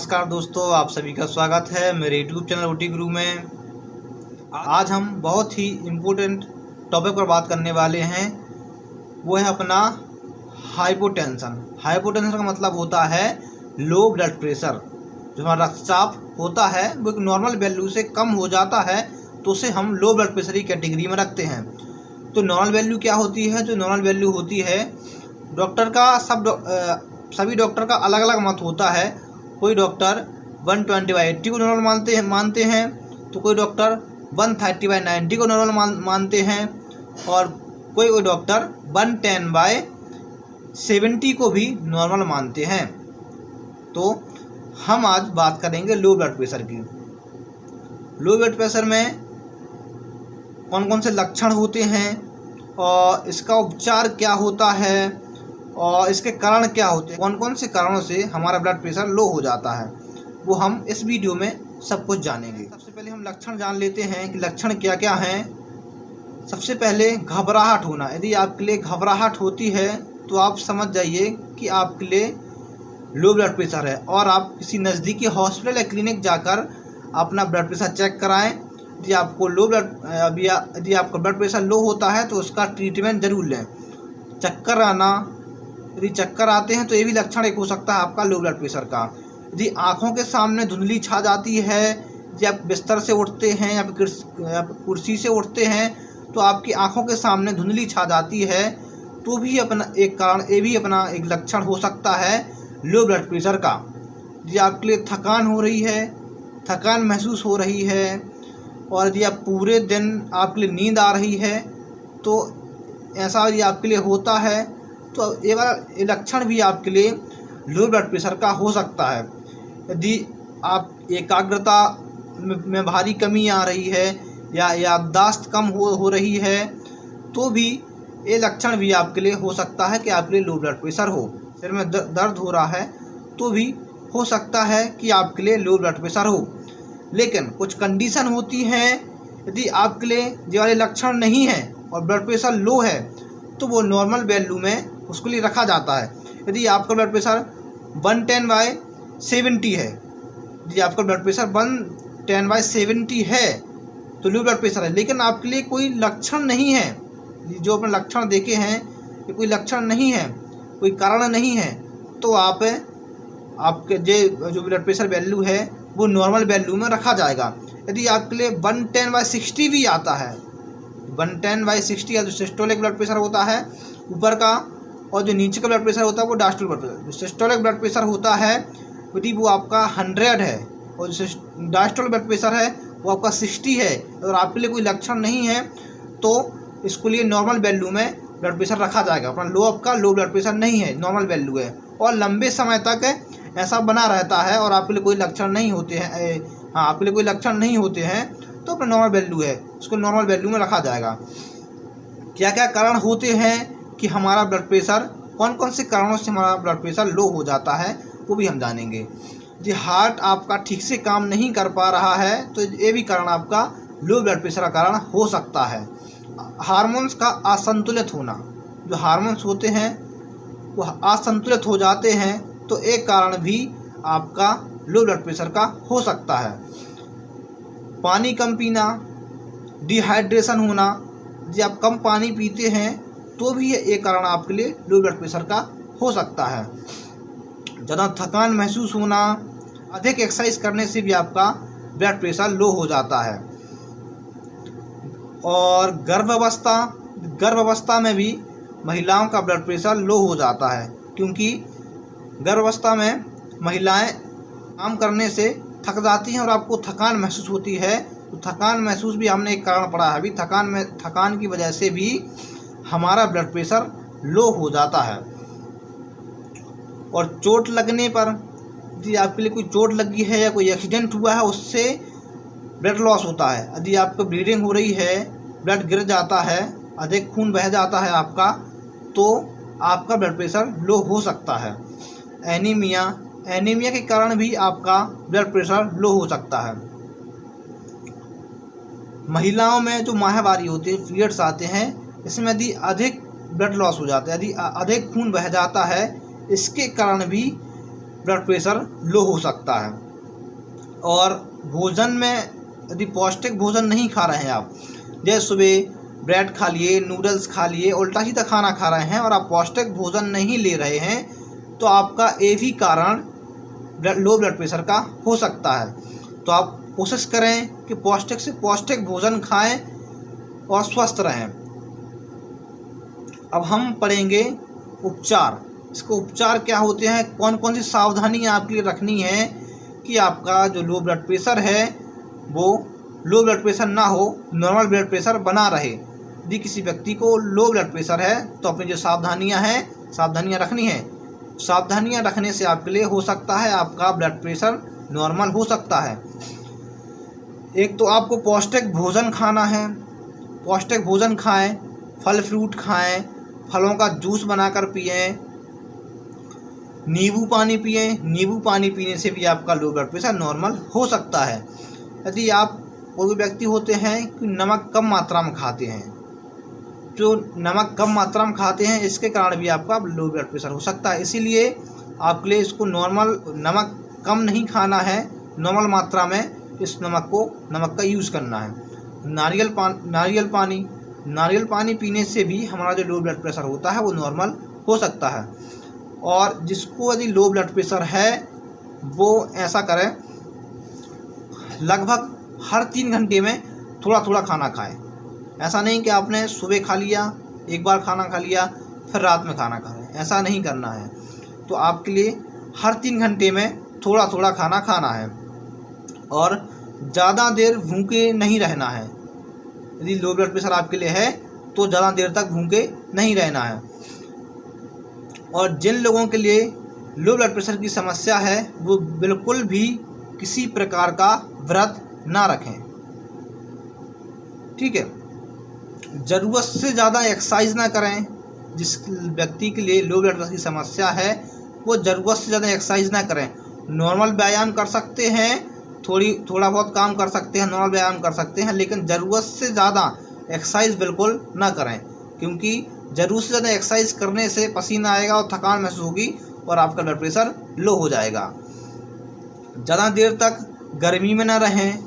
नमस्कार दोस्तों, आप सभी का स्वागत है मेरे YouTube चैनल ओटी गुरु में। आज हम बहुत ही इम्पोर्टेंट टॉपिक पर बात करने वाले हैं। वो है अपना हाइपोटेंशन। हाइपोटेंशन का मतलब होता है लो ब्लड प्रेशर। जो हमारा रक्तचाप होता है वो एक नॉर्मल वैल्यू से कम हो जाता है तो उसे हम लो ब्लड प्रेशर की कैटेगरी में रखते हैं। तो नॉर्मल वैल्यू क्या होती है? जो नॉर्मल वैल्यू होती है, डॉक्टर का सभी डॉक्टर का अलग अलग मत होता है। कोई डॉक्टर 120/80 को नॉर्मल मानते हैं तो कोई डॉक्टर 130/90 को नॉर्मल मानते हैं और कोई डॉक्टर 110/70 को भी नॉर्मल मानते हैं। तो हम आज बात करेंगे लो ब्लड प्रेशर की। लो ब्लड प्रेशर में कौन कौन से लक्षण होते हैं और इसका उपचार क्या होता है और इसके कारण क्या होते हैं, कौन कौन से कारणों से हमारा ब्लड प्रेशर लो हो जाता है, वो हम इस वीडियो में सब कुछ जानेंगे। सबसे पहले हम लक्षण जान लेते हैं कि लक्षण क्या क्या हैं। सबसे पहले घबराहट होना। यदि आपके लिए घबराहट होती है तो आप समझ जाइए कि आपके लिए लो ब्लड प्रेशर है और आप किसी नज़दीकी हॉस्पिटल या क्लिनिक जाकर अपना ब्लड प्रेशर चेक कराएं। यदि आपका ब्लड प्रेशर लो होता है तो उसका ट्रीटमेंट ज़रूर लें। चक्कर आना, यदि चक्कर आते हैं तो ये भी लक्षण एक हो सकता है आपका लो ब्लड प्रेशर का। यदि आँखों के सामने धुंधली छा जाती है, यदि आप बिस्तर से उठते हैं या कुर्सी से उठते हैं तो आपकी आँखों के सामने धुंधली छा जाती है तो भी अपना एक कारण, ये भी अपना एक लक्षण हो सकता है लो ब्लड प्रेशर का। यदि आपके लिए थकान हो रही है, थकान महसूस हो रही है और यदि आप पूरे दिन आपके लिए नींद आ रही है तो ऐसा यदि आपके लिए होता है तो ये वाला लक्षण भी आपके लिए लो ब्लड प्रेशर का हो सकता है। यदि आप एकाग्रता में भारी कमी आ रही है या याददाश्त कम हो रही है तो भी ये लक्षण भी आपके लिए हो सकता है कि आपके लिए लो ब्लड प्रेशर हो। सिर में दर्द हो रहा है तो भी हो सकता है कि आपके लिए लो ब्लड प्रेशर हो। लेकिन कुछ कंडीशन होती हैं, यदि आपके लिए ये वाले लक्षण नहीं है और ब्लड प्रेशर लो है तो वो नॉर्मल वैल्यू में उसके लिए रखा जाता है। यदि आपका ब्लड प्रेशर 110/70 है, यदि आपका ब्लड प्रेशर 110/70 है तो लो ब्लड प्रेशर है, लेकिन आपके लिए कोई लक्षण नहीं है, जो अपने लक्षण देखे हैं ये कोई लक्षण नहीं है, कोई कारण नहीं है, तो आपके जो ब्लड प्रेशर वैल्यू है वो नॉर्मल वैल्यू में रखा जाएगा। यदि आपके लिए 110/60 भी आता है, 110/60 जो सिस्टोलिक ब्लड प्रेशर होता है ऊपर का, और जो नीचे का ब्लड प्रेशर होता है वो डायस्टोलिक ब्लड प्रेशर। जो सिस्टोलिक ब्लड प्रेशर होता है यदि वो आपका 100 है और जो डायस्टोलिक ब्लड प्रेशर है वो आपका 60 है और आपके लिए कोई लक्षण नहीं है तो इसके लिए नॉर्मल वैल्यू में ब्लड प्रेशर रखा जाएगा। अपना आपका लो ब्लड प्रेशर नहीं है, नॉर्मल वैल्यू है और लंबे समय तक ऐसा बना रहता है और आपके लिए कोई लक्षण नहीं होते हैं, आपके लिए कोई लक्षण नहीं होते हैं तो अपना नॉर्मल वैल्यू है, उसको नॉर्मल वैल्यू में रखा जाएगा। क्या क्या कारण होते हैं कि हमारा ब्लड प्रेशर, कौन कौन से कारणों से हमारा ब्लड प्रेशर लो हो जाता है वो भी हम जानेंगे। जी, हार्ट आपका ठीक से काम नहीं कर पा रहा है तो ये भी कारण आपका लो ब्लड प्रेशर का कारण हो सकता है। हार्मोन्स का असंतुलित होना, जो हार्मोन्स होते हैं वो असंतुलित हो जाते हैं तो एक कारण भी आपका लो ब्लड प्रेशर का हो सकता है। पानी कम पीना, डिहाइड्रेशन होना, यदि आप कम पानी पीते हैं तो भी ये एक कारण आपके लिए लो ब्लड प्रेशर का हो सकता है। ज़्यादा थकान महसूस होना, अधिक एक्सरसाइज करने से भी आपका ब्लड प्रेशर लो हो जाता है। और गर्भावस्था में भी महिलाओं का ब्लड प्रेशर लो हो जाता है, क्योंकि गर्भावस्था में महिलाएं काम करने से थक जाती हैं और आपको थकान महसूस होती है तो थकान महसूस भी हमने एक कारण पढ़ा है अभी। थकान की वजह से भी हमारा ब्लड प्रेशर लो हो जाता है। और चोट लगने पर, यदि आपके लिए कोई चोट लगी है या कोई एक्सीडेंट हुआ है उससे ब्लड लॉस होता है, यदि आपको ब्लीडिंग हो रही है, ब्लड गिर जाता है, अधिक खून बह जाता है आपका, तो आपका ब्लड प्रेशर लो हो सकता है। एनीमिया के कारण भी आपका ब्लड प्रेशर लो हो सकता है। महिलाओं में जो माहवारी होती है, पीरियड्स आते हैं, इसमें यदि अधिक ब्लड लॉस हो जाता है, यदि अधिक खून बह जाता है, इसके कारण भी ब्लड प्रेशर लो हो सकता है। और भोजन में यदि पौष्टिक भोजन नहीं खा रहे हैं आप, जैसे सुबह ब्रेड खा लिए, नूडल्स खा लिए, उल्टा सीधा खाना खा रहे हैं और आप पौष्टिक भोजन नहीं ले रहे हैं, तो आपका ये भी कारण लो ब्लड प्रेशर का हो सकता है। तो आप कोशिश करें कि पौष्टिक से पौष्टिक भोजन खाएं और स्वस्थ रहें। अब हम पढ़ेंगे उपचार। इसको उपचार क्या होते हैं, कौन कौन सी सावधानियां आपके लिए रखनी है कि आपका जो लो ब्लड प्रेशर है वो लो ब्लड प्रेशर ना हो, नॉर्मल ब्लड प्रेशर बना रहे। यदि किसी व्यक्ति को लो ब्लड प्रेशर है तो अपनी जो सावधानियां हैं, सावधानियां रखनी है। सावधानियां रखने से आपके लिए हो सकता है आपका ब्लड प्रेशर नॉर्मल हो सकता है। एक तो आपको पौष्टिक भोजन खाना है, पौष्टिक भोजन खाएं, फल फ्रूट खाएं, फलों का जूस बनाकर पिएं, नींबू पानी पिएं। नींबू पानी पीने से भी आपका लो ब्लड प्रेशर नॉर्मल हो सकता है। यदि आप कोई व्यक्ति होते हैं कि नमक कम मात्रा में खाते हैं, जो नमक कम मात्रा में खाते हैं, इसके कारण भी आपका लो ब्लड प्रेशर हो सकता है। इसीलिए आपके लिए इसको नॉर्मल नमक कम नहीं खाना है, नॉर्मल मात्रा में इस नमक का यूज़ करना है। नारियल पानी पीने से भी हमारा जो लो ब्लड प्रेशर होता है वो नॉर्मल हो सकता है। और जिसको यदि लो ब्लड प्रेशर है वो ऐसा करें, लगभग हर 3 घंटे में थोड़ा थोड़ा खाना खाएं। ऐसा नहीं कि आपने सुबह खा लिया, एक बार खाना खा लिया, फिर रात में खाना खा रहे हैं, ऐसा नहीं करना है। तो आपके लिए हर 3 घंटे में थोड़ा थोड़ा खाना खाना है और ज़्यादा देर भूखे नहीं रहना है। यदि लो ब्लड प्रेशर आपके लिए है तो ज़्यादा देर तक भूखे नहीं रहना है। और जिन लोगों के लिए लो ब्लड प्रेशर की समस्या है वो बिल्कुल भी किसी प्रकार का व्रत ना रखें, ठीक है। ज़रूरत से ज़्यादा एक्सरसाइज ना करें। जिस व्यक्ति के लिए लो ब्लड प्रेशर की समस्या है वो ज़रूरत से ज़्यादा एक्सरसाइज ना करें। नॉर्मल व्यायाम कर सकते हैं, थोड़ा बहुत काम कर सकते हैं, नॉर्मल व्यायाम कर सकते हैं, लेकिन ज़रूरत से ज़्यादा एक्सरसाइज बिल्कुल ना करें, क्योंकि ज़रूरत से ज़्यादा एक्सरसाइज करने से पसीना आएगा और थकान महसूस होगी और आपका ब्लड प्रेशर लो हो जाएगा। ज़्यादा देर तक गर्मी में ना रहें,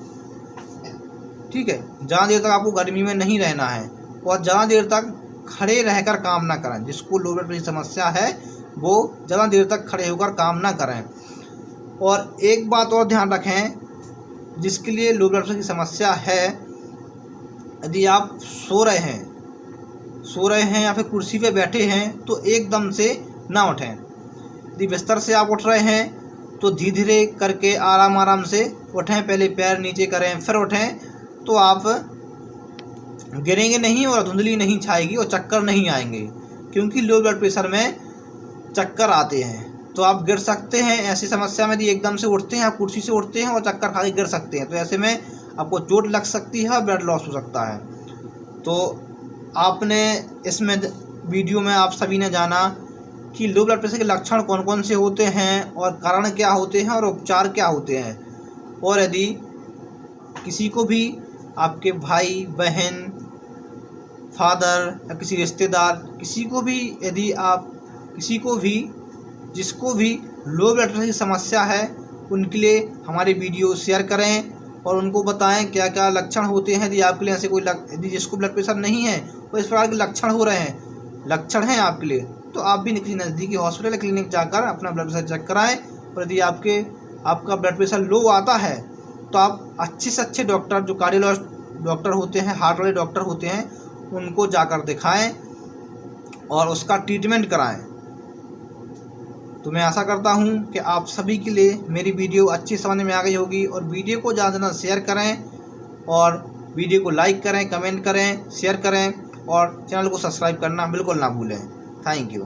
ठीक है। ज़्यादा देर तक आपको गर्मी में नहीं रहना है और ज़्यादा देर तक खड़े रहकर काम ना करें। जिसको लो ब्लड प्रेशर की समस्या है वो ज़्यादा देर तक खड़े होकर काम ना करें। और एक बात और ध्यान रखें, जिसके लिए लो ब्लड प्रेशर की समस्या है, यदि आप सो रहे हैं या फिर कुर्सी पे बैठे हैं तो एकदम से ना उठें। यदि बिस्तर से आप उठ रहे हैं तो धीरे धीरे करके आराम से उठें। पहले पैर नीचे करें फिर उठें, तो आप गिरेंगे नहीं और धुंधली नहीं छाएगी और चक्कर नहीं आएंगे, क्योंकि लो ब्लड प्रेशर में चक्कर आते हैं तो आप गिर सकते हैं। ऐसी समस्या में यदि एकदम से उठते हैं, आप कुर्सी से उठते हैं और चक्कर खा के गिर सकते हैं, तो ऐसे में आपको चोट लग सकती है, ब्लड लॉस हो सकता है। तो आपने इसमें वीडियो में आप सभी ने जाना कि लो ब्लड प्रेशर के लक्षण कौन कौन से होते हैं और कारण क्या होते हैं और उपचार क्या होते हैं। और यदि किसी को भी, आपके भाई बहन, फादर या किसी रिश्तेदार, किसी को भी, यदि आप किसी को भी जिसको भी लो ब्लड प्रेशर की समस्या है उनके लिए हमारे वीडियो शेयर करें और उनको बताएं क्या क्या लक्षण होते हैं। यदि आपके लिए ऐसे कोई यदि जिसको ब्लड प्रेशर नहीं है वो इस प्रकार के लक्षण हैं आपके लिए, तो आप भी किसी नज़दीकी हॉस्पिटल या क्लिनिक जाकर अपना ब्लड प्रेशर चेक कराएं। और यदि आपका ब्लड प्रेशर लो आता है तो आप अच्छे से अच्छे डॉक्टर, जो कार्डियोलॉजिस्ट डॉक्टर होते हैं, हार्ट वाले डॉक्टर होते हैं, उनको जाकर दिखाएं और उसका ट्रीटमेंट कराएं। तो मैं आशा करता हूं कि आप सभी के लिए मेरी वीडियो अच्छी समझ में आ गई होगी। और वीडियो को ज़्यादा से ज़्यादा शेयर करें और वीडियो को लाइक करें, कमेंट करें, शेयर करें और चैनल को सब्सक्राइब करना बिल्कुल ना भूलें। Thank you.